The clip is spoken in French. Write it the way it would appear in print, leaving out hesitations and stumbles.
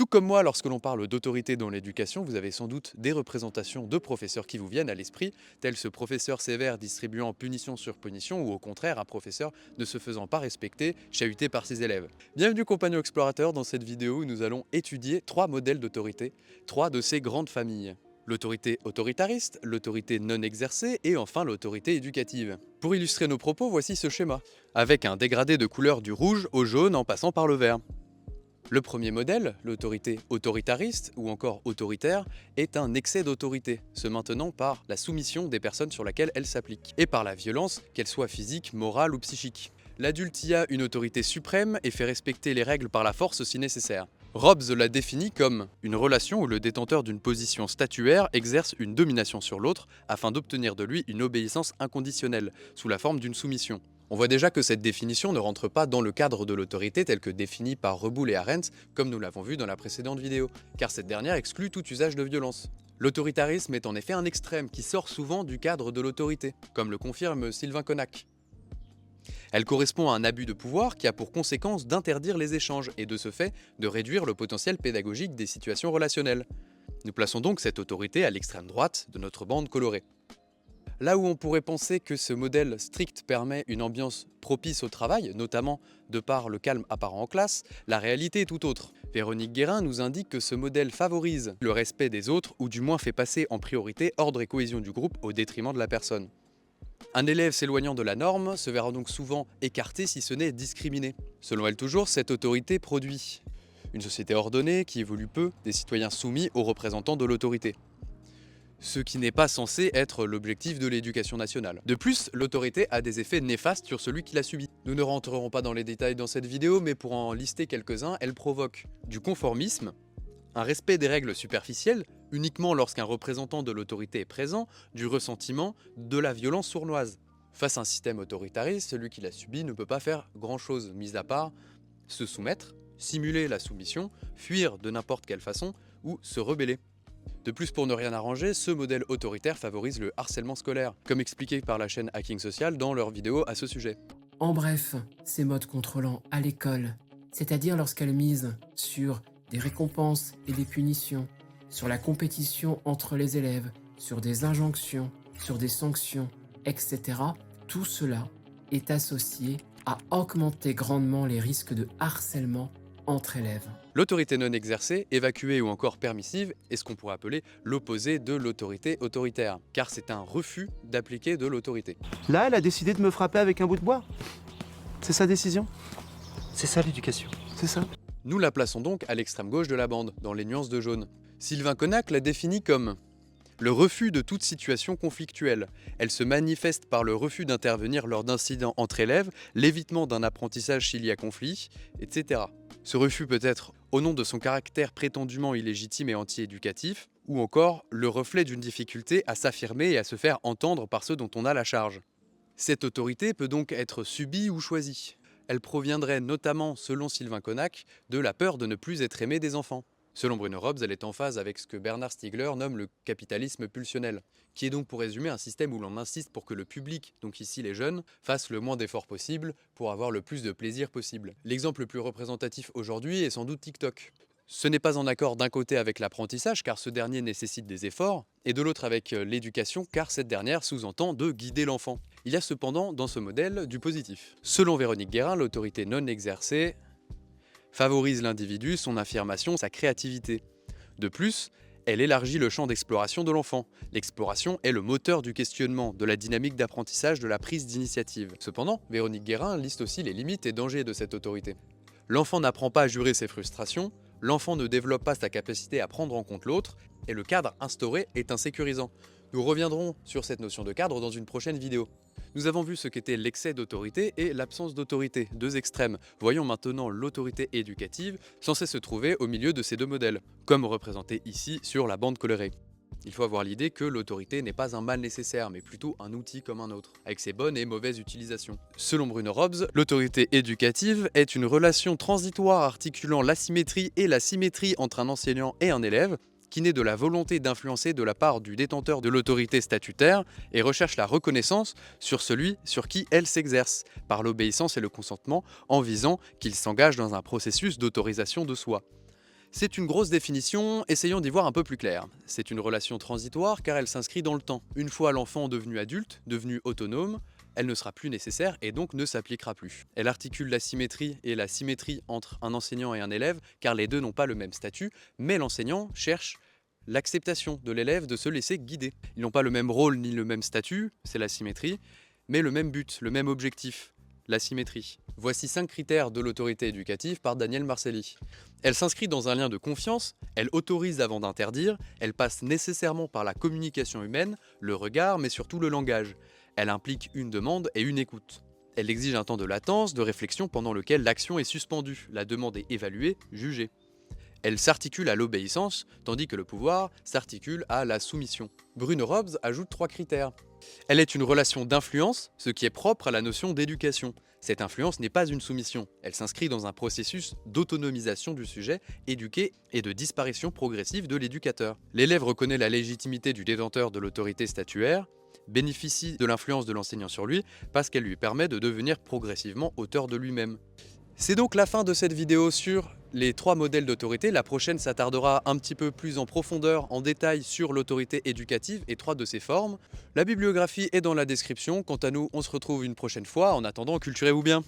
Tout comme moi, lorsque l'on parle d'autorité dans l'éducation, vous avez sans doute des représentations de professeurs qui vous viennent à l'esprit, tel ce professeur sévère distribuant punition sur punition, ou au contraire un professeur ne se faisant pas respecter, chahuté par ses élèves. Bienvenue compagnons explorateurs dans cette vidéo où nous allons étudier 3 modèles d'autorité, 3 de ces grandes familles. L'autorité autoritariste, l'autorité non exercée et enfin l'autorité éducative. Pour illustrer nos propos, voici ce schéma, avec un dégradé de couleur du rouge au jaune en passant par le vert. Le premier modèle, l'autorité autoritariste ou encore autoritaire, est un excès d'autorité, se maintenant par la soumission des personnes sur laquelle elle s'applique, et par la violence, qu'elle soit physique, morale ou psychique. L'adulte y a une autorité suprême et fait respecter les règles par la force si nécessaire. Hobbes la définit comme une relation où le détenteur d'une position statuaire exerce une domination sur l'autre afin d'obtenir de lui une obéissance inconditionnelle, sous la forme d'une soumission. On voit déjà que cette définition ne rentre pas dans le cadre de l'autorité tel que défini par Reboul et Arendt, comme nous l'avons vu dans la précédente vidéo, car cette dernière exclut tout usage de violence. L'autoritarisme est en effet un extrême qui sort souvent du cadre de l'autorité, comme le confirme Sylvain Connac. Elle correspond à un abus de pouvoir qui a pour conséquence d'interdire les échanges et de ce fait de réduire le potentiel pédagogique des situations relationnelles. Nous plaçons donc cette autorité à l'extrême droite de notre bande colorée. Là où on pourrait penser que ce modèle strict permet une ambiance propice au travail, notamment de par le calme apparent en classe, la réalité est tout autre. Véronique Guérin nous indique que ce modèle favorise le respect des autres ou du moins fait passer en priorité ordre et cohésion du groupe au détriment de la personne. Un élève s'éloignant de la norme se verra donc souvent écarté si ce n'est discriminé. Selon elle toujours, cette autorité produit une société ordonnée qui évolue peu, des citoyens soumis aux représentants de l'autorité. Ce qui n'est pas censé être l'objectif de l'éducation nationale. De plus, l'autorité a des effets néfastes sur celui qui la subit. Nous ne rentrerons pas dans les détails dans cette vidéo, mais pour en lister quelques-uns, elle provoque du conformisme, un respect des règles superficielles, uniquement lorsqu'un représentant de l'autorité est présent, du ressentiment, de la violence sournoise. Face à un système autoritariste, celui qui l'a subi ne peut pas faire grand-chose, mis à part se soumettre, simuler la soumission, fuir de n'importe quelle façon ou se rebeller. De plus, pour ne rien arranger, ce modèle autoritaire favorise le harcèlement scolaire, comme expliqué par la chaîne Hacking Social dans leur vidéo à ce sujet. En bref, ces modes contrôlants à l'école, c'est-à-dire lorsqu'elles misent sur des récompenses et des punitions, sur la compétition entre les élèves, sur des injonctions, sur des sanctions, etc., tout cela est associé à augmenter grandement les risques de harcèlement entre élèves. L'autorité non exercée, évacuée ou encore permissive est ce qu'on pourrait appeler l'opposé de l'autorité autoritaire, car c'est un refus d'appliquer de l'autorité. Là, elle a décidé de me frapper avec un bout de bois. C'est sa décision. C'est ça l'éducation. C'est ça. Nous la plaçons donc à l'extrême gauche de la bande, dans les nuances de jaune. Sylvain Connac la définit comme le refus de toute situation conflictuelle. Elle se manifeste par le refus d'intervenir lors d'incidents entre élèves, l'évitement d'un apprentissage s'il y a conflit, etc. Ce refus peut être au nom de son caractère prétendument illégitime et anti-éducatif, ou encore le reflet d'une difficulté à s'affirmer et à se faire entendre par ceux dont on a la charge. Cette autorité peut donc être subie ou choisie. Elle proviendrait notamment, selon Sylvain Connac, de la peur de ne plus être aimé des enfants. Selon Bruno Hobbes, elle est en phase avec ce que Bernard Stiegler nomme le capitalisme pulsionnel, qui est donc pour résumer un système où l'on insiste pour que le public, donc ici les jeunes, fasse le moins d'efforts possible pour avoir le plus de plaisir possible. L'exemple le plus représentatif aujourd'hui est sans doute TikTok. Ce n'est pas en accord d'un côté avec l'apprentissage car ce dernier nécessite des efforts, et de l'autre avec l'éducation car cette dernière sous-entend de guider l'enfant. Il y a cependant dans ce modèle du positif. Selon Véronique Guérin, l'autorité non exercée favorise l'individu, son affirmation, sa créativité. De plus, elle élargit le champ d'exploration de l'enfant. L'exploration est le moteur du questionnement, de la dynamique d'apprentissage, de la prise d'initiative. Cependant, Véronique Guérin liste aussi les limites et dangers de cette autorité. L'enfant n'apprend pas à jurer ses frustrations, l'enfant ne développe pas sa capacité à prendre en compte l'autre, et le cadre instauré est insécurisant. Nous reviendrons sur cette notion de cadre dans une prochaine vidéo. Nous avons vu ce qu'était l'excès d'autorité et l'absence d'autorité, deux extrêmes. Voyons maintenant l'autorité éducative, censée se trouver au milieu de ces deux modèles, comme représenté ici sur la bande colorée. Il faut avoir l'idée que l'autorité n'est pas un mal nécessaire, mais plutôt un outil comme un autre, avec ses bonnes et mauvaises utilisations. Selon Bruno Hobbes, l'autorité éducative est une relation transitoire articulant l'asymétrie et la symétrie entre un enseignant et un élève, qui naît de la volonté d'influencer de la part du détenteur de l'autorité statutaire et recherche la reconnaissance sur celui sur qui elle s'exerce, par l'obéissance et le consentement, en visant qu'il s'engage dans un processus d'autorisation de soi. C'est une grosse définition, essayons d'y voir un peu plus clair. C'est une relation transitoire car elle s'inscrit dans le temps. Une fois l'enfant devenu adulte, devenu autonome, elle ne sera plus nécessaire et donc ne s'appliquera plus. Elle articule la symétrie et la symétrie entre un enseignant et un élève car les deux n'ont pas le même statut, mais l'enseignant cherche l'acceptation de l'élève de se laisser guider. Ils n'ont pas le même rôle ni le même statut, c'est la symétrie, mais le même but, le même objectif, la symétrie. Voici 5 critères de l'autorité éducative par Daniel Marcelli. Elle s'inscrit dans un lien de confiance, elle autorise avant d'interdire, elle passe nécessairement par la communication humaine, le regard, mais surtout le langage. Elle implique une demande et une écoute. Elle exige un temps de latence, de réflexion pendant lequel l'action est suspendue, la demande est évaluée, jugée. Elle s'articule à l'obéissance, tandis que le pouvoir s'articule à la soumission. Bruno Robs ajoute 3 critères. Elle est une relation d'influence, ce qui est propre à la notion d'éducation. Cette influence n'est pas une soumission, elle s'inscrit dans un processus d'autonomisation du sujet éduqué et de disparition progressive de l'éducateur. L'élève reconnaît la légitimité du détenteur de l'autorité statuaire, bénéficie de l'influence de l'enseignant sur lui parce qu'elle lui permet de devenir progressivement auteur de lui-même. C'est donc la fin de cette vidéo sur les 3 modèles d'autorité. La prochaine s'attardera un petit peu plus en profondeur, en détail sur l'autorité éducative et 3 de ses formes. La bibliographie est dans la description. Quant à nous, on se retrouve une prochaine fois. En attendant, culturez-vous bien.